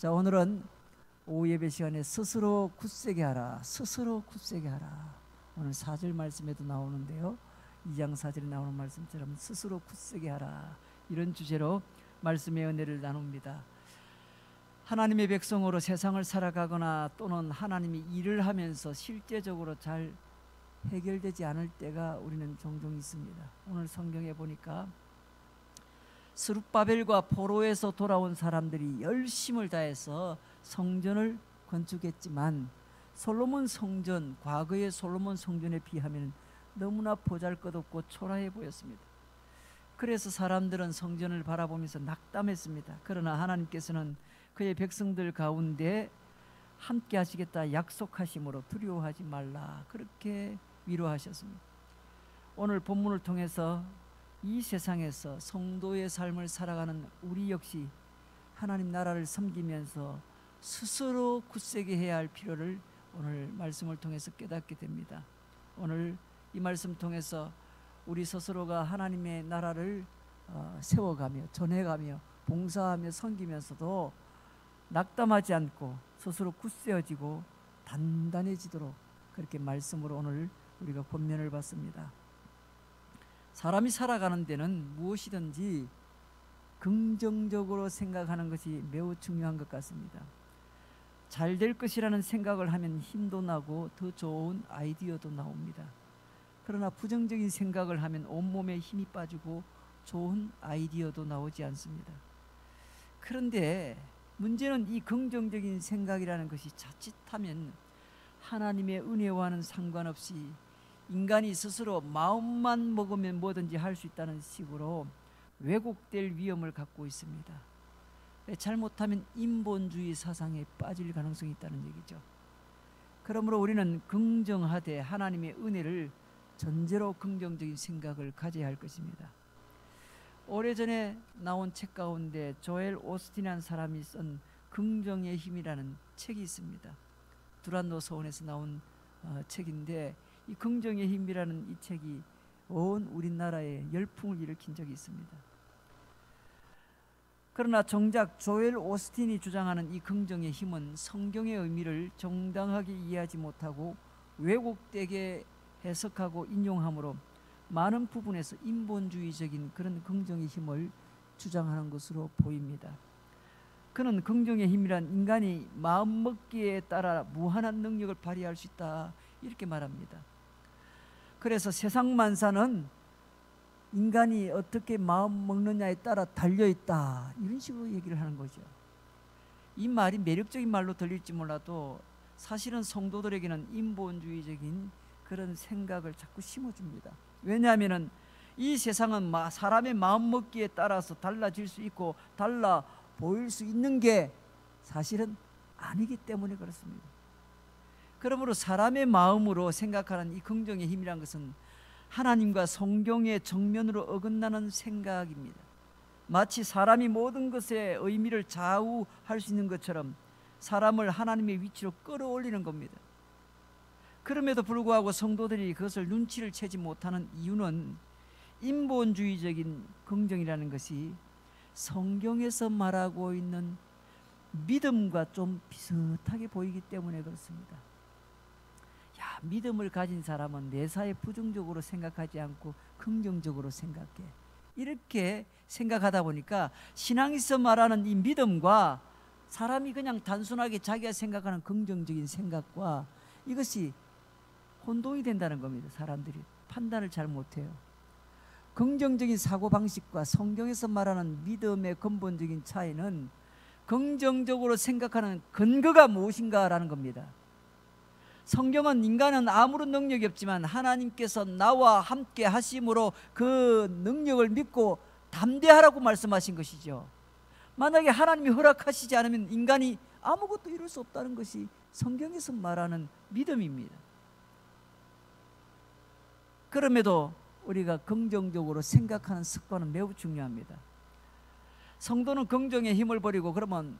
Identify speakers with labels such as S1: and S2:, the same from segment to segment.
S1: 자, 오늘은 오후 예배 시간에 스스로 굳세게 하라, 스스로 굳세게 하라. 오늘 4절 말씀에도 나오는데요, 2장 4절에 나오는 말씀처럼 스스로 굳세게 하라, 이런 주제로 말씀의 은혜를 나눕니다. 하나님의 백성으로 세상을 살아가거나 또는 하나님이 일을 하면서 실제적으로 잘 해결되지 않을 때가 우리는 종종 있습니다. 오늘 성경에 보니까 스룹바벨과 포로에서 돌아온 사람들이 열심을 다해서 성전을 건축했지만 솔로몬 성전, 과거의 솔로몬 성전에 비하면 너무나 보잘것없고 초라해 보였습니다. 그래서 사람들은 성전을 바라보면서 낙담했습니다. 그러나 하나님께서는 그의 백성들 가운데 함께 하시겠다 약속하심으로 두려워하지 말라, 그렇게 위로하셨습니다. 오늘 본문을 통해서 이 세상에서 성도의 삶을 살아가는 우리 역시 하나님 나라를 섬기면서 스스로 굳세게 해야 할 필요를 오늘 말씀을 통해서 깨닫게 됩니다. 오늘 이 말씀 통해서 우리 스스로가 하나님의 나라를 세워가며 전해가며 봉사하며 섬기면서도 낙담하지 않고 스스로 굳세어지고 단단해지도록 그렇게 말씀으로 오늘 우리가 권면을 받습니다. 사람이 살아가는 데는 무엇이든지 긍정적으로 생각하는 것이 매우 중요한 것 같습니다. 잘 될 것이라는 생각을 하면 힘도 나고 더 좋은 아이디어도 나옵니다. 그러나 부정적인 생각을 하면 온몸에 힘이 빠지고 좋은 아이디어도 나오지 않습니다. 그런데 문제는 이 긍정적인 생각이라는 것이 자칫하면 하나님의 은혜와는 상관없이 인간이 스스로 마음만 먹으면 뭐든지 할 수 있다는 식으로 왜곡될 위험을 갖고 있습니다. 잘못하면 인본주의 사상에 빠질 가능성이 있다는 얘기죠. 그러므로 우리는 긍정하되 하나님의 은혜를 전제로 긍정적인 생각을 가져야 할 것입니다. 오래전에 나온 책 가운데 조엘 오스틴이라는 사람이 쓴 긍정의 힘이라는 책이 있습니다. 두란노 서원에서 나온 책인데, 이 긍정의 힘이라는 이 책이 온 우리나라에 열풍을 일으킨 적이 있습니다. 그러나 정작 조엘 오스틴이 주장하는 이 긍정의 힘은 성경의 의미를 정당하게 이해하지 못하고 왜곡되게 해석하고 인용함으로 많은 부분에서 인본주의적인 그런 긍정의 힘을 주장하는 것으로 보입니다. 그는 긍정의 힘이란 인간이 마음먹기에 따라 무한한 능력을 발휘할 수 있다, 이렇게 말합니다. 그래서 세상 만사는 인간이 어떻게 마음 먹느냐에 따라 달려있다, 이런 식으로 얘기를 하는 거죠. 이 말이 매력적인 말로 들릴지 몰라도 사실은 성도들에게는 인본주의적인 그런 생각을 자꾸 심어줍니다. 왜냐하면 이 세상은 사람의 마음 먹기에 따라서 달라질 수 있고 달라 보일 수 있는 게 사실은 아니기 때문에 그렇습니다. 그러므로 사람의 마음으로 생각하는 이 긍정의 힘이란 것은 하나님과 성경의 정면으로 어긋나는 생각입니다. 마치 사람이 모든 것의 의미를 좌우할 수 있는 것처럼 사람을 하나님의 위치로 끌어올리는 겁니다. 그럼에도 불구하고 성도들이 그것을 눈치를 채지 못하는 이유는 인본주의적인 긍정이라는 것이 성경에서 말하고 있는 믿음과 좀 비슷하게 보이기 때문에 그렇습니다. 야, 믿음을 가진 사람은 매사에 부정적으로 생각하지 않고 긍정적으로 생각해, 이렇게 생각하다 보니까 신앙에서 말하는 이 믿음과 사람이 그냥 단순하게 자기가 생각하는 긍정적인 생각과 이것이 혼동이 된다는 겁니다. 사람들이 판단을 잘 못해요. 긍정적인 사고방식과 성경에서 말하는 믿음의 근본적인 차이는 긍정적으로 생각하는 근거가 무엇인가라는 겁니다. 성경은 인간은 아무런 능력이 없지만 하나님께서 나와 함께 하심으로 그 능력을 믿고 담대하라고 말씀하신 것이죠. 만약에 하나님이 허락하시지 않으면 인간이 아무것도 이룰 수 없다는 것이 성경에서 말하는 믿음입니다. 그럼에도 우리가 긍정적으로 생각하는 습관은 매우 중요합니다. 성도는 긍정의 힘을 버리고 그러면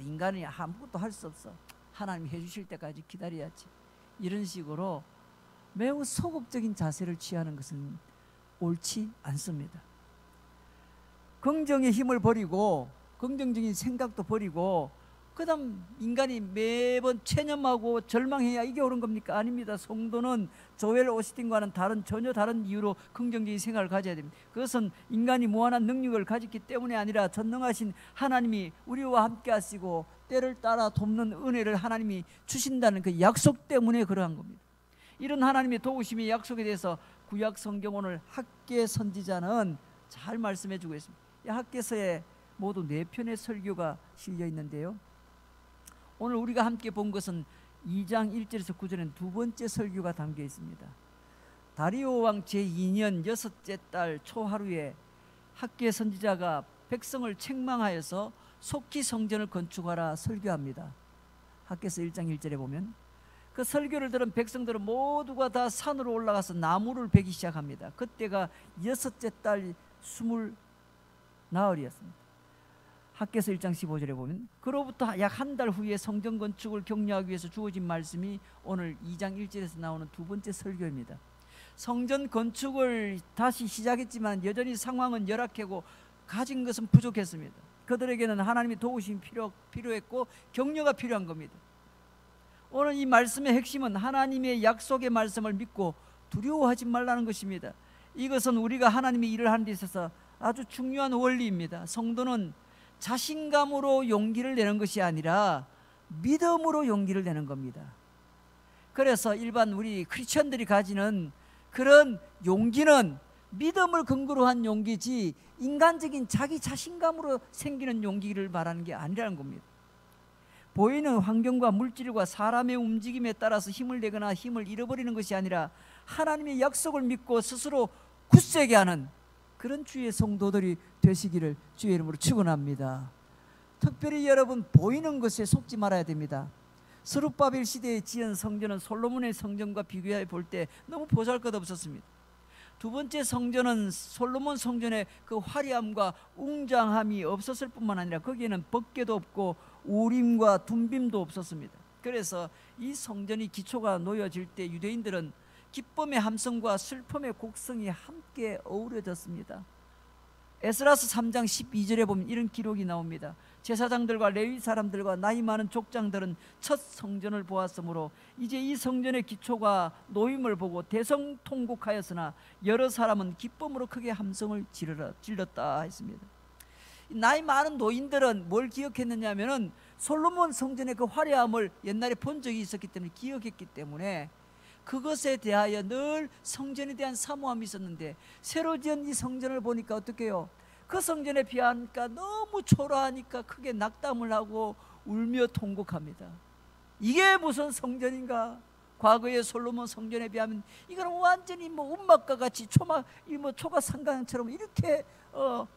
S1: 인간이 아무것도 할 수 없어, 하나님이 해주실 때까지 기다려야지, 이런 식으로 매우 소극적인 자세를 취하는 것은 옳지 않습니다. 긍정의 힘을 버리고 긍정적인 생각도 버리고 그다음 인간이 매번 체념하고 절망해야 이게 옳은 겁니까? 아닙니다. 성도는 조엘 오스틴과는 전혀 다른 이유로 긍정적인 생각을 가져야 됩니다. 그것은 인간이 무한한 능력을 가졌기 때문에 아니라 전능하신 하나님이 우리와 함께 하시고 때를 따라 돕는 은혜를 하나님이 주신다는 그 약속 때문에 그러한 겁니다. 이런 하나님의 도우심의 약속에 대해서 구약 성경 오늘 학계 선지자는 잘 말씀해 주고 있습니다. 이 학계서에 모두 4편의 설교가 실려 있는데요, 오늘 우리가 함께 본 것은 2장 1절에서 9절엔 두 번째 설교가 담겨 있습니다. 다리오 왕 제2년 6째 달 초하루에 학계 선지자가 백성을 책망하여서 속히 성전을 건축하라 설교합니다. 학계서 1장 1절에 보면 그 설교를 들은 백성들은 모두가 다 산으로 올라가서 나무를 베기 시작합니다. 그때가 6째 달 20나흘이었습니다. 학계서 1장 15절에 보면 그로부터 약 한 달 후에 성전 건축을 격려하기 위해서 주어진 말씀이 오늘 2장 1절에서 나오는 두 번째 설교입니다. 성전 건축을 다시 시작했지만 여전히 상황은 열악하고 가진 것은 부족했습니다. 그들에게는 하나님의 도우심이 필요했고 격려가 필요한 겁니다. 오늘 이 말씀의 핵심은 하나님의 약속의 말씀을 믿고 두려워하지 말라는 것입니다. 이것은 우리가 하나님의 일을 하는 데 있어서 아주 중요한 원리입니다. 성도는 자신감으로 용기를 내는 것이 아니라 믿음으로 용기를 내는 겁니다. 그래서 일반 우리 크리스천들이 가지는 그런 용기는 믿음을 근거로 한 용기지 인간적인 자기 자신감으로 생기는 용기를 말하는 게 아니라는 겁니다. 보이는 환경과 물질과 사람의 움직임에 따라서 힘을 내거나 힘을 잃어버리는 것이 아니라 하나님의 약속을 믿고 스스로 굳세게 하는 그런 주의 성도들이 되시기를 주의 이름으로 축원합니다. 특별히 여러분, 보이는 것에 속지 말아야 됩니다. 스룹바벨 시대에 지은 성전은 솔로몬의 성전과 비교해 볼 때 너무 보잘것없었습니다. 두 번째 성전은 솔로몬 성전의 그 화려함과 웅장함이 없었을 뿐만 아니라 거기에는 법궤도 없고 우림과 둠빔도 없었습니다. 그래서 이 성전이 기초가 놓여질 때 유대인들은 기쁨의 함성과 슬픔의 곡성이 함께 어우러졌습니다. 에스라스 3장 12절에 보면 이런 기록이 나옵니다. 제사장들과 레위 사람들과 나이 많은 족장들은 첫 성전을 보았으므로 이제 이 성전의 기초가 놓임을 보고 대성통곡하였으나 여러 사람은 기쁨으로 크게 함성을 질렀다 했습니다. 나이 많은 노인들은 뭘 기억했느냐 하면은 솔로몬 성전의 그 화려함을 옛날에 본 적이 있었기 때문에 기억했기 때문에 그것에 대하여 늘 성전에 대한 사모함이 있었는데 새로 지은 이 성전을 보니까 어떡해요? 그 성전에 비하니까 너무 초라하니까 크게 낙담을 하고 울며 통곡합니다. 이게 무슨 성전인가? 과거의 솔로몬 성전에 비하면 이거는 완전히 운막과 같이 초가 상강처럼 이렇게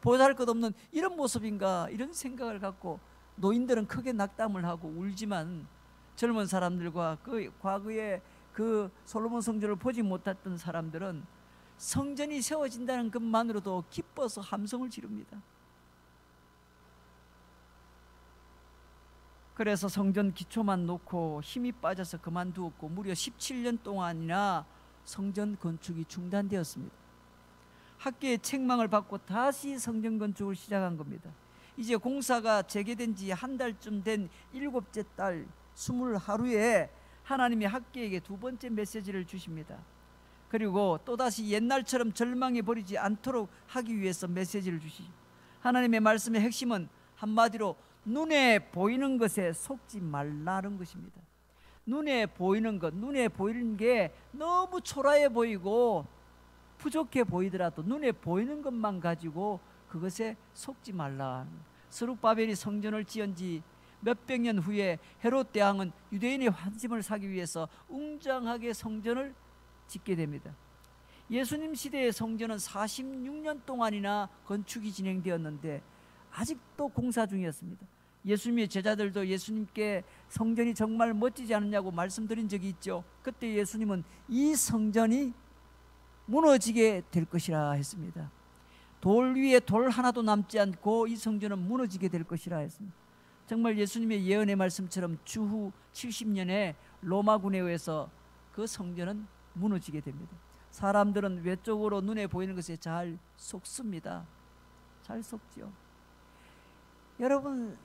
S1: 보잘것없는 이런 모습인가, 이런 생각을 갖고 노인들은 크게 낙담을 하고 울지만 젊은 사람들과 그 과거의 그 솔로몬 성전을 보지 못했던 사람들은 성전이 세워진다는 것만으로도 기뻐서 함성을 지릅니다. 그래서 성전 기초만 놓고 힘이 빠져서 그만두었고 무려 17년 동안이나 성전 건축이 중단되었습니다. 학계의 책망을 받고 다시 성전 건축을 시작한 겁니다. 이제 공사가 재개된 지 한 달쯤 된 7째 달 20하루에 하나님이 학계에게 두 번째 메시지를 주십니다. 그리고 또다시 옛날처럼 절망해 버리지 않도록 하기 위해서 메시지를 주시죠. 하나님의 말씀의 핵심은 한마디로 눈에 보이는 것에 속지 말라는 것입니다. 눈에 보이는 것, 눈에 보이는 게 너무 초라해 보이고 부족해 보이더라도 눈에 보이는 것만 가지고 그것에 속지 말라. 스룹바벨이 성전을 지은 지 몇백 년 후에 헤롯 대왕은 유대인의 환심을 사기 위해서 웅장하게 성전을 짓게 됩니다. 예수님 시대의 성전은 46년 동안이나 건축이 진행되었는데 아직도 공사 중이었습니다. 예수님의 제자들도 예수님께 성전이 정말 멋지지 않느냐고 말씀드린 적이 있죠. 그때 예수님은 이 성전이 무너지게 될 것이라 했습니다. 돌 위에 돌 하나도 남지 않고 이 성전은 무너지게 될 것이라 했습니다. 정말 예수님의 예언의 말씀처럼 주후 70년에 로마군에 의해서 그 성전은 무너지게 됩니다. 사람들은 외적으로 눈에 보이는 것에 잘 속습니다. 잘 속죠. 여러분,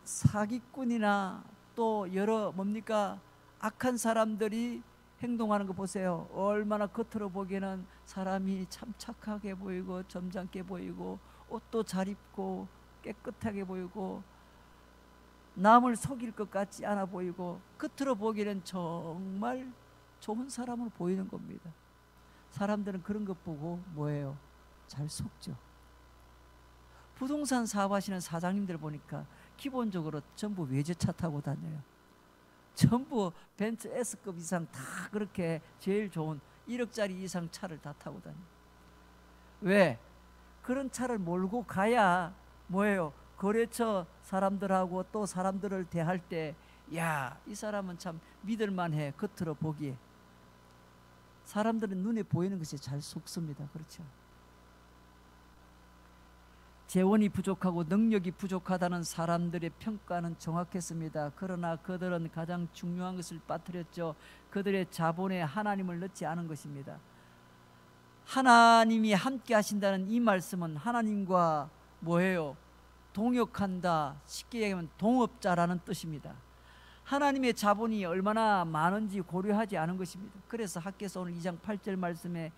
S1: 사기꾼이나 또 여러 뭡니까 악한 사람들이 행동하는 거 보세요. 얼마나 겉으로 보기에는 사람이 참 착하게 보이고 점잖게 보이고 옷도 잘 입고 깨끗하게 보이고 남을 속일 것 같지 않아 보이고 겉으로 보기에는 정말 좋은 사람으로 보이는 겁니다. 사람들은 그런 것 보고 뭐예요? 잘 속죠. 부동산 사업하시는 사장님들 보니까 기본적으로 전부 외제차 타고 다녀요. 전부 벤츠 S급 이상 다 그렇게 제일 좋은 1억짜리 이상 차를 다 타고 다녀요. 왜? 그런 차를 몰고 가야 뭐예요? 거래처 사람들하고 또 사람들을 대할 때 야, 이 사람은 참 믿을만해. 겉으로 보기에. 사람들은 눈에 보이는 것이 잘 속습니다. 그렇죠? 재원이 부족하고 능력이 부족하다는 사람들의 평가는 정확했습니다. 그러나 그들은 가장 중요한 것을 빠뜨렸죠. 그들의 자본에 하나님을 넣지 않은 것입니다. 하나님이 함께 하신다는 이 말씀은 하나님과 뭐예요? 동역한다. 쉽게 얘기하면 동업자라는 뜻입니다. 하나님의 자본이 얼마나 많은지 고려하지 않은 것입니다. 그래서 학개서 오늘 2장 8절 말씀에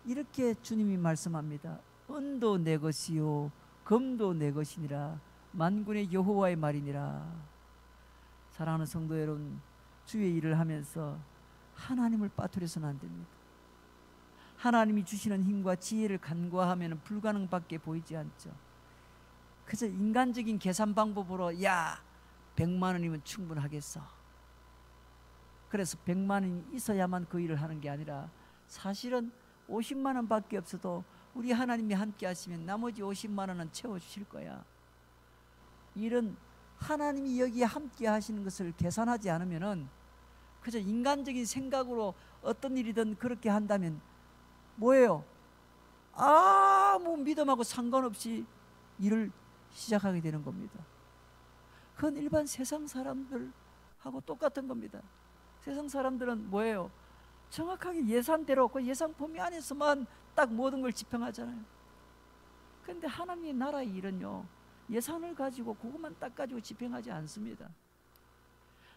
S1: 이렇게 주님이 말씀합니다. 은도 내 것이요 금도 내 것이니라 만군의 여호와의 말이니라. 사랑하는 성도 여러분, 주의 일을 하면서 하나님을 빠뜨려서는 안 됩니다. 하나님이 주시는 힘과 지혜를 간과하면 불가능밖에 보이지 않죠. 그래서 인간적인 계산 방법으로 야 100만 원이면 충분하겠어. 그래서 100만 원이 있어야만 그 일을 하는 게 아니라 사실은 50만 원밖에 없어도 우리 하나님이 함께 하시면 나머지 50만 원은 채워주실 거야. 이런 하나님이 여기에 함께 하시는 것을 계산하지 않으면은 그저 인간적인 생각으로 어떤 일이든 그렇게 한다면 뭐예요? 아무 믿음하고 상관없이 일을 시작하게 되는 겁니다. 그건 일반 세상 사람들하고 똑같은 겁니다. 세상 사람들은 뭐예요? 정확하게 예산대로 그 예산 범위 안에서만 딱 모든 걸 집행하잖아요. 그런데 하나님의 나라의 일은요, 예산을 가지고 그것만 딱 가지고 집행하지 않습니다.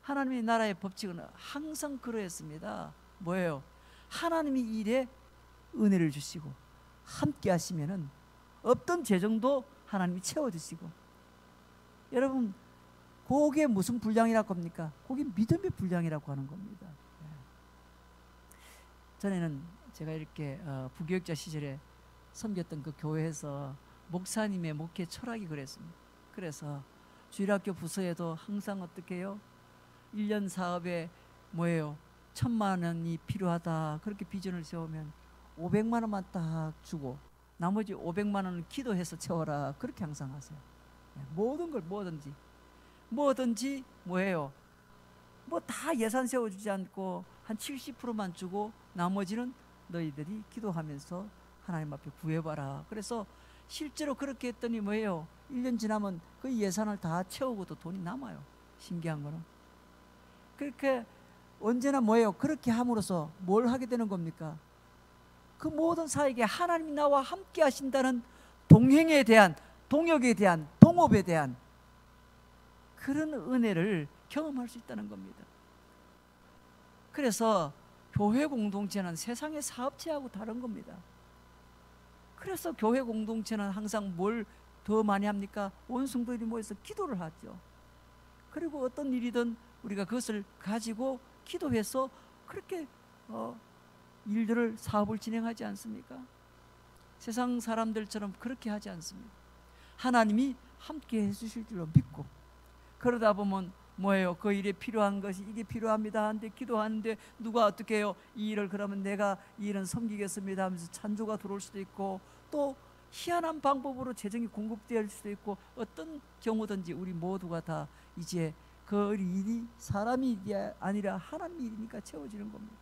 S1: 하나님의 나라의 법칙은 항상 그러했습니다. 뭐예요? 하나님이 일에 은혜를 주시고 함께 하시면은 없던 재정도 하나님이 채워주시고. 여러분, 그게 무슨 분량이라고 합니까? 그게 믿음의 분량이라고 하는 겁니다. 전에는 제가 이렇게 부교육자 시절에 섬겼던 그 교회에서 목사님의 목회 철학이 그랬습니다. 그래서 주일학교 부서에도 항상 어떻게 해요? 1년 사업에 뭐예요? 1,000만 원이 필요하다. 그렇게 비전을 세우면 500만 원만 딱 주고 나머지 500만 원은 기도해서 채워라. 그렇게 항상 하세요. 모든 걸 뭐든지 뭐예요? 뭐 다 예산 세워주지 않고 한 70%만 주고 나머지는 너희들이 기도하면서 하나님 앞에 구해봐라. 그래서 실제로 그렇게 했더니 뭐예요? 1년 지나면 그 예산을 다 채우고도 돈이 남아요. 신기한 거는. 그렇게 언제나 뭐예요? 그렇게 함으로써 뭘 하게 되는 겁니까? 그 모든 사역에 하나님이 나와 함께 하신다는 동행에 대한, 동역에 대한, 동업에 대한 그런 은혜를 경험할 수 있다는 겁니다. 그래서 교회 공동체는 세상의 사업체하고 다른 겁니다. 그래서 교회 공동체는 항상 뭘 더 많이 합니까? 온 성도들이 모여서 기도를 하죠. 그리고 어떤 일이든 우리가 그것을 가지고 기도해서 그렇게 일들을, 사업을 진행하지 않습니까? 세상 사람들처럼 그렇게 하지 않습니다. 하나님이 함께 해주실 줄로 믿고, 그러다 보면 뭐예요? 그 일에 필요한 것이 이게 필요합니다 하는데 기도하는데 누가 어떻게 해요? 이 일을 그러면 내가 이 일은 섬기겠습니다 하면서 찬조가 들어올 수도 있고, 또 희한한 방법으로 재정이 공급될 수도 있고, 어떤 경우든지 우리 모두가 다 이제 그 일이 사람이 아니라 하나님 일이니까 채워지는 겁니다.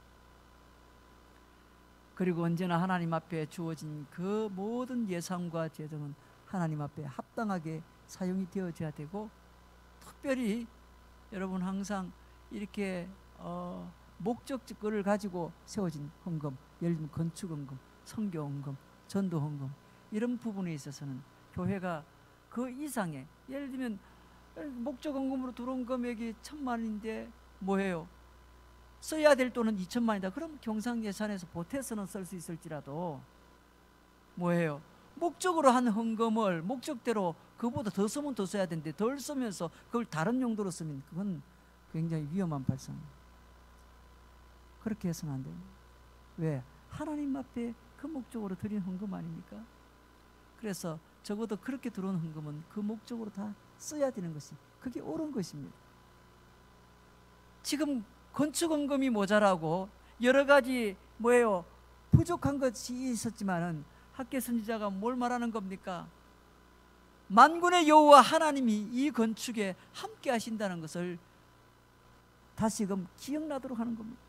S1: 그리고 언제나 하나님 앞에 주어진 그 모든 예산과 재정은 하나님 앞에 합당하게 사용이 되어져야 되고, 특별히 여러분 항상 이렇게 목적을 가지고 세워진 헌금, 예를 들면 건축 헌금, 선교 헌금, 전도 헌금, 이런 부분에 있어서는 교회가 그 이상의, 예를 들면 목적 헌금으로 들어온 금액이 1,000만원인데 뭐해요? 써야 될 돈은 2,000만원이다. 그럼 경상예산에서 보태서는 쓸 수 있을지라도 뭐해요? 목적으로 한 헌금을 목적대로 그보다 더 쓰면 더 써야 되는데 덜 쓰면서 그걸 다른 용도로 쓰면 그건 굉장히 위험한 발상입니다. 그렇게 해서는 안 됩니다. 왜? 하나님 앞에 그 목적으로 드린 헌금 아닙니까? 그래서 적어도 그렇게 들어온 헌금은 그 목적으로 다 써야 되는 것이 그게 옳은 것입니다. 지금 건축 헌금이 모자라고 여러 가지 뭐예요? 부족한 것이 있었지만은 학계 선지자가 뭘 말하는 겁니까? 만군의 여호와 하나님이 이 건축에 함께 하신다는 것을 다시금 기억나도록 하는 겁니다.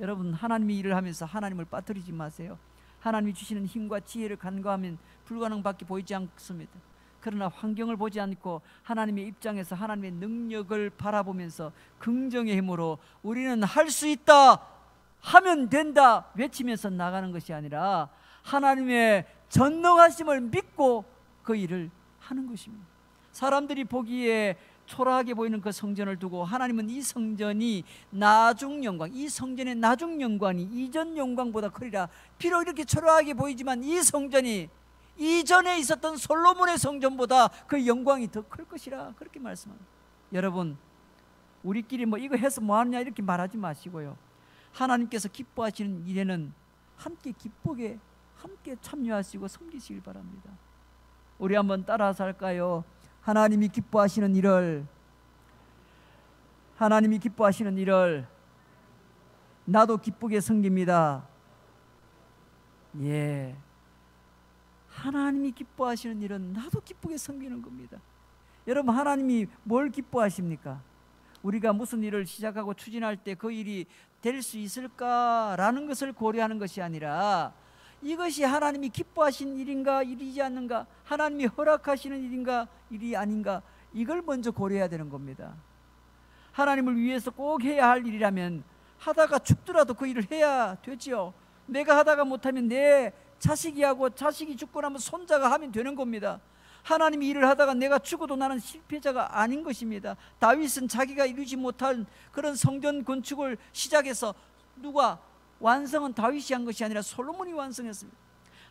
S1: 여러분, 하나님이 일을 하면서 하나님을 빠뜨리지 마세요. 하나님이 주시는 힘과 지혜를 간과하면 불가능밖에 보이지 않습니다. 그러나 환경을 보지 않고 하나님의 입장에서 하나님의 능력을 바라보면서 긍정의 힘으로 우리는 할 수 있다, 하면 된다 외치면서 나가는 것이 아니라 하나님의 전능하심을 믿고 그 일을 하는 것입니다. 사람들이 보기에 초라하게 보이는 그 성전을 두고 하나님은 이 성전이 나중 영광, 이 성전의 나중 영광이 이전 영광보다 크리라. 비록 이렇게 초라하게 보이지만 이 성전이 이전에 있었던 솔로몬의 성전보다 그 영광이 더 클 것이라 그렇게 말씀합니다. 여러분, 우리끼리 뭐 이거 해서 뭐 하느냐 이렇게 말하지 마시고요. 하나님께서 기뻐하시는 일에는 함께 기쁘게 함께 참여하시고 섬기시길 바랍니다. 우리 한번 따라서 할까요? 하나님이 기뻐하시는 일을 나도 기쁘게 섬깁니다. 예, 하나님이 기뻐하시는 일은 나도 기쁘게 섬기는 겁니다. 여러분, 하나님이 뭘 기뻐하십니까? 우리가 무슨 일을 시작하고 추진할 때 그 일이 될 수 있을까라는 것을 고려하는 것이 아니라 이것이 하나님이 기뻐하신 일인가 일이지 않는가, 하나님이 허락하시는 일인가 일이 아닌가, 이걸 먼저 고려해야 되는 겁니다. 하나님을 위해서 꼭 해야 할 일이라면 하다가 죽더라도 그 일을 해야 되지요. 내가 하다가 못하면 내 자식이 하고 자식이 죽고 나면 손자가 하면 되는 겁니다. 하나님이 일을 하다가 내가 죽어도 나는 실패자가 아닌 것입니다. 다윗은 자기가 이루지 못한 그런 성전 건축을 시작해서 누가 완성은 다윗이 한 것이 아니라 솔로몬이 완성했습니다.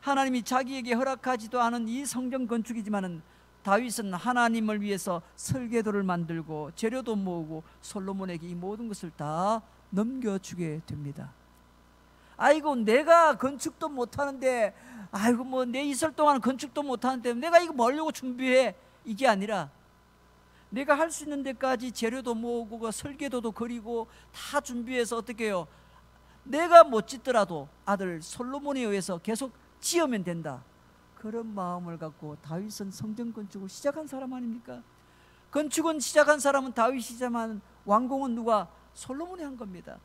S1: 하나님이 자기에게 허락하지도 않은 이 성전 건축이지만은 다윗은 하나님을 위해서 설계도를 만들고 재료도 모으고 솔로몬에게 이 모든 것을 다 넘겨주게 됩니다. 아이고, 내가 건축도 못하는데, 아이고 뭐 내 있을 동안 건축도 못하는데 내가 이거 뭐 하려고 준비해, 이게 아니라 내가 할 수 있는 데까지 재료도 모으고 설계도도 그리고 다 준비해서 어떻게 해요? 내가 못 짓더라도 아들 솔로몬에 의해서 계속 지으면 된다, 그런 마음을 갖고 다윗은 성전 건축을 시작한 사람 아닙니까? 건축은 시작한 사람은 다윗이지만 완공은 누가? 솔로몬이 한 겁니다.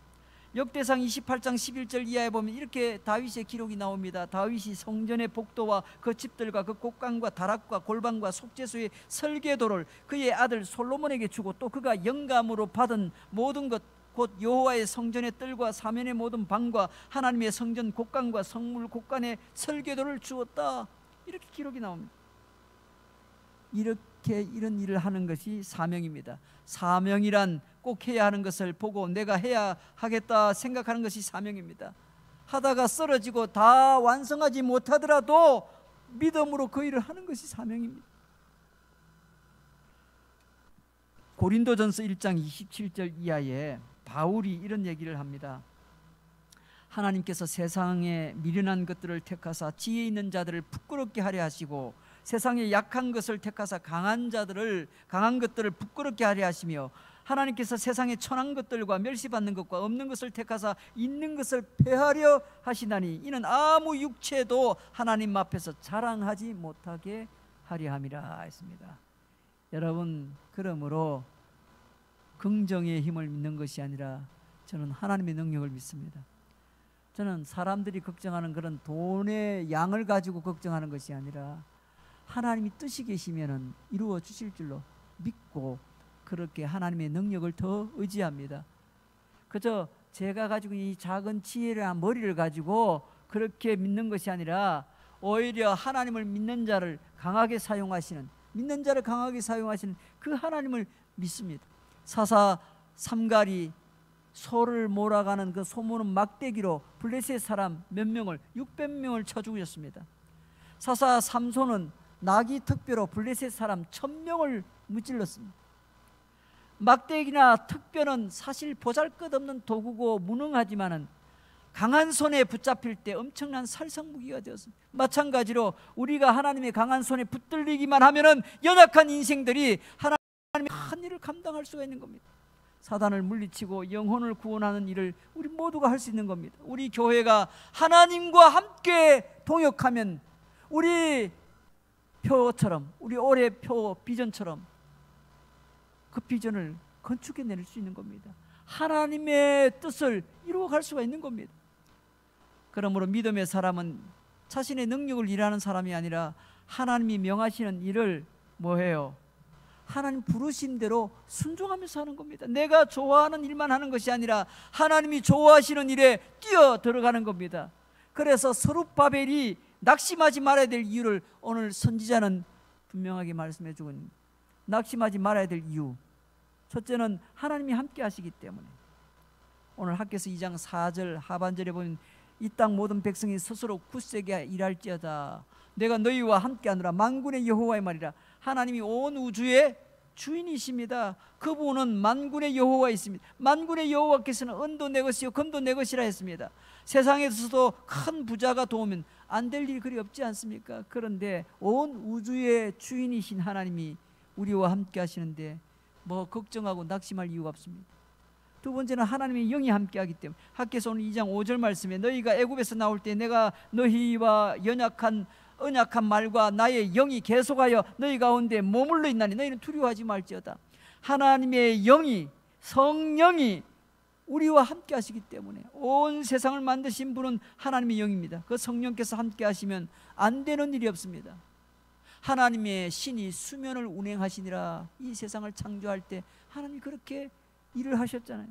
S1: 역대상 28장 11절 이하에 보면 이렇게 다윗의 기록이 나옵니다. 다윗이 성전의 복도와 그 집들과 그 곡간과 다락과 골방과 속죄소의 설계도를 그의 아들 솔로몬에게 주고 또 그가 영감으로 받은 모든 것 곧 여호와의 성전의 뜰과 사면의 모든 방과 하나님의 성전 곡간과 성물 곡간의 설계도를 주었다, 이렇게 기록이 나옵니다. 이렇게 이런 일을 하는 것이 사명입니다. 사명이란 꼭 해야 하는 것을 보고 내가 해야 하겠다 생각하는 것이 사명입니다. 하다가 쓰러지고 다 완성하지 못하더라도 믿음으로 그 일을 하는 것이 사명입니다. 고린도전서 1장 27절 이하에 바울이 이런 얘기를 합니다. 하나님께서 세상에 미련한 것들을 택하사 지혜 있는 자들을 부끄럽게 하려 하시고 세상에 약한 것을 택하사 강한 것들을 부끄럽게 하려 하시며 하나님께서 세상에 천한 것들과 멸시받는 것과 없는 것을 택하사 있는 것을 폐하려 하시나니 이는 아무 육체도 하나님 앞에서 자랑하지 못하게 하려 함이라 했습니다. 여러분, 그러므로 긍정의 힘을 믿는 것이 아니라 저는 하나님의 능력을 믿습니다. 저는 사람들이 걱정하는 그런 돈의 양을 가지고 걱정하는 것이 아니라 하나님이 뜻이 계시면 이루어 주실 줄로 믿고 그렇게 하나님의 능력을 더 의지합니다. 그저 제가 가지고 이 작은 지혜랑 머리를 가지고 그렇게 믿는 것이 아니라 오히려 하나님을 믿는 자를 강하게 사용하시는, 믿는 자를 강하게 사용하시는 그 하나님을 믿습니다. 사사 삼갈이 소를 몰아가는 그 소모는 막대기로 블레셋 사람 몇 명을 600명을 쳐 죽였습니다. 사사 삼손은 나귀 특뼈로 블레셋 사람 1000명을 무찔렀습니다. 막대기나 특뼈는 사실 보잘것없는 도구고 무능하지만은 강한 손에 붙잡힐 때 엄청난 살상무기가 되었습니다. 마찬가지로 우리가 하나님의 강한 손에 붙들리기만 하면은 연약한 인생들이 하나님의 큰 일을 감당할 수가 있는 겁니다. 사단을 물리치고 영혼을 구원하는 일을 우리 모두가 할 수 있는 겁니다. 우리 교회가 하나님과 함께 동역하면 우리 표처럼, 우리 올해 표 비전처럼 그 비전을 건축해낼 수 있는 겁니다. 하나님의 뜻을 이루어갈 수가 있는 겁니다. 그러므로 믿음의 사람은 자신의 능력을 일하는 사람이 아니라 하나님이 명하시는 일을 뭐해요? 하나님 부르신 대로 순종하면서 하는 겁니다. 내가 좋아하는 일만 하는 것이 아니라 하나님이 좋아하시는 일에 뛰어 들어가는 겁니다. 그래서 스룹바벨이 낙심하지 말아야 될 이유를 오늘 선지자는 분명하게 말씀해 주고 있습니다. 낙심하지 말아야 될 이유, 첫째는 하나님이 함께 하시기 때문에. 오늘 학개서 2장 4절 하반절에 보면 이 땅 모든 백성이 스스로 굳세게 일할지어다 내가 너희와 함께하노라 만군의 여호와의 말이라. 하나님이 온 우주의 주인이십니다. 그분은 만군의 여호와이십니다. 만군의 여호와께서는 은도 내 것이요 금도 내 것이라 했습니다. 세상에서도 큰 부자가 도우면 안 될 일이 그리 없지 않습니까? 그런데 온 우주의 주인이신 하나님이 우리와 함께 하시는데 뭐 걱정하고 낙심할 이유가 없습니다. 두 번째는 하나님의 영이 함께하기 때문에. 학개서 오늘 2장 5절 말씀에 너희가 애굽에서 나올 때 내가 너희와 언약한 말과 나의 영이 계속하여 너희 가운데 머물러 있나니 너희는 두려워하지 말지어다. 하나님의 영이, 성령이 우리와 함께 하시기 때문에. 온 세상을 만드신 분은 하나님의 영입니다. 그 성령께서 함께 하시면 안 되는 일이 없습니다. 하나님의 신이 수면을 운행하시니라. 이 세상을 창조할 때 하나님이 그렇게 일을 하셨잖아요.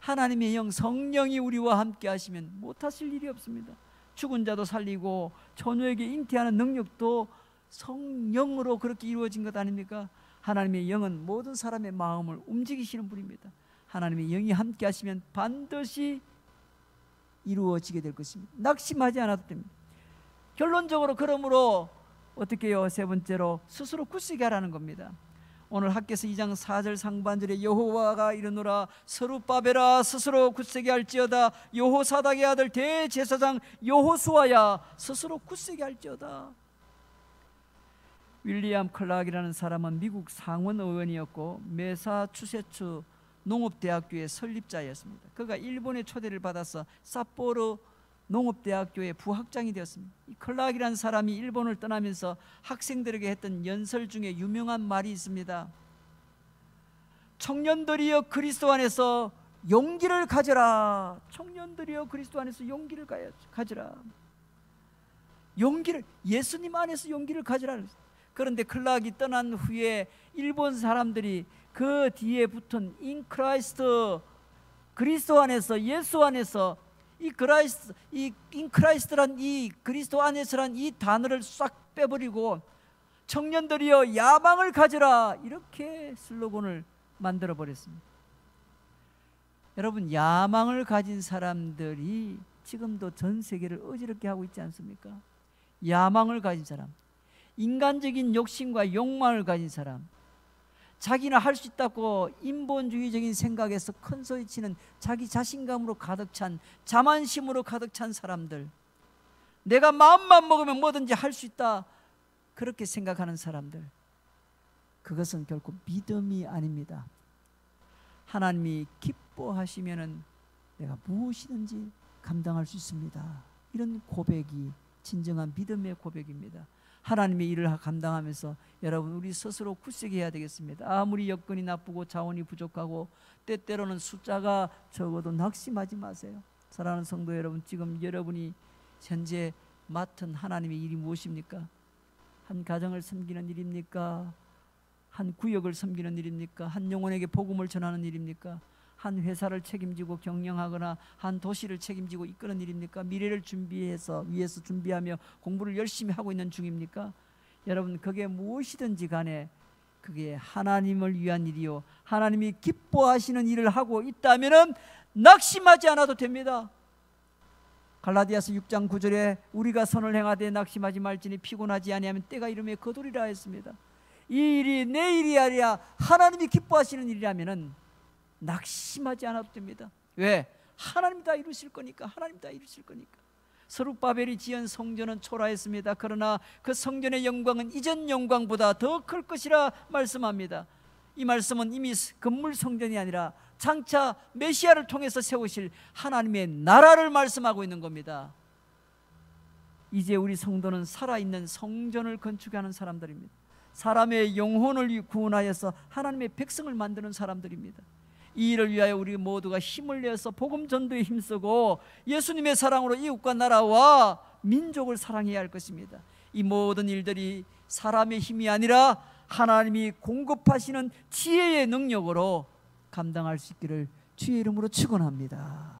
S1: 하나님의 영, 성령이 우리와 함께 하시면 못하실 일이 없습니다. 죽은 자도 살리고 처녀에게 잉태하는 능력도 성령으로 그렇게 이루어진 것 아닙니까? 하나님의 영은 모든 사람의 마음을 움직이시는 분입니다. 하나님의 영이 함께 하시면 반드시 이루어지게 될 것입니다. 낙심하지 않아도 됩니다. 결론적으로 그러므로 어떻게 해요? 세 번째로 스스로 굳세게 하라는 겁니다. 오늘 학개서 2장 4절 상반절에 여호와가 이르노라 스룹바벨아 스스로 굳세게 할지어다 여호사닥의 아들 대제사장 여호수아야 스스로 굳세게 할지어다. 윌리엄 클락이라는 사람은 미국 상원 의원이었고 메사추세츠 농업대학교의 설립자였습니다. 그가 일본의 초대를 받아서 삿포로 농업대학교의 부학장이 되었습니다. 이 클락이라는 사람이 일본을 떠나면서 학생들에게 했던 연설 중에 유명한 말이 있습니다. 청년들이여 그리스도 안에서 용기를 가져라. 청년들이여 그리스도 안에서 용기를 가져라. 용기를, 예수님 안에서 용기를 가져라. 그런데 클락이 떠난 후에 일본 사람들이 그 뒤에 붙은 in Christ, 그리스도 안에서, 예수 안에서, 이 in Christ란 이 그리스도 안에서란 이 단어를 싹 빼버리고 청년들이여 야망을 가져라 이렇게 슬로건을 만들어 버렸습니다. 여러분, 야망을 가진 사람들이 지금도 전 세계를 어지럽게 하고 있지 않습니까? 야망을 가진 사람, 인간적인 욕심과 욕망을 가진 사람, 자기는 할 수 있다고 인본주의적인 생각에서 큰 소리치는 자기 자신감으로 가득 찬, 자만심으로 가득 찬 사람들, 내가 마음만 먹으면 뭐든지 할 수 있다 그렇게 생각하는 사람들, 그것은 결코 믿음이 아닙니다. 하나님이 기뻐하시면은 내가 무엇이든지 감당할 수 있습니다. 이런 고백이 진정한 믿음의 고백입니다. 하나님의 일을 감당하면서 여러분, 우리 스스로 굳세게 해야 되겠습니다. 아무리 여건이 나쁘고 자원이 부족하고 때때로는 숫자가 적어도 낙심하지 마세요. 사랑하는 성도 여러분, 지금 여러분이 현재 맡은 하나님의 일이 무엇입니까? 한 가정을 섬기는 일입니까? 한 구역을 섬기는 일입니까? 한 영혼에게 복음을 전하는 일입니까? 한 회사를 책임지고 경영하거나 한 도시를 책임지고 이끄는 일입니까? 미래를 위해서 준비하며 공부를 열심히 하고 있는 중입니까? 여러분, 그게 무엇이든지 간에 그게 하나님을 위한 일이요 하나님이 기뻐하시는 일을 하고 있다면 낙심하지 않아도 됩니다. 갈라디아서 6장 9절에 우리가 선을 행하되 낙심하지 말지니 피곤하지 아니하면 때가 이르매 거두리라 했습니다. 이 일이 내 일이 아니라 하나님이 기뻐하시는 일이라면 낙심하지 않아도 됩니다. 왜? 하나님 다 이루실 거니까. 하나님 다 이루실 거니까. 스룹바벨이 지은 성전은 초라했습니다. 그러나 그 성전의 영광은 이전 영광보다 더 클 것이라 말씀합니다. 이 말씀은 이미 건물 성전이 아니라 장차 메시아를 통해서 세우실 하나님의 나라를 말씀하고 있는 겁니다. 이제 우리 성도는 살아있는 성전을 건축하는 사람들입니다. 사람의 영혼을 구원하여서 하나님의 백성을 만드는 사람들입니다. 이 일을 위하여 우리 모두가 힘을 내서 복음 전도에 힘쓰고 예수님의 사랑으로 이웃과 나라와 민족을 사랑해야 할 것입니다. 이 모든 일들이 사람의 힘이 아니라 하나님이 공급하시는 지혜의 능력으로 감당할 수 있기를 주의 이름으로 축원합니다.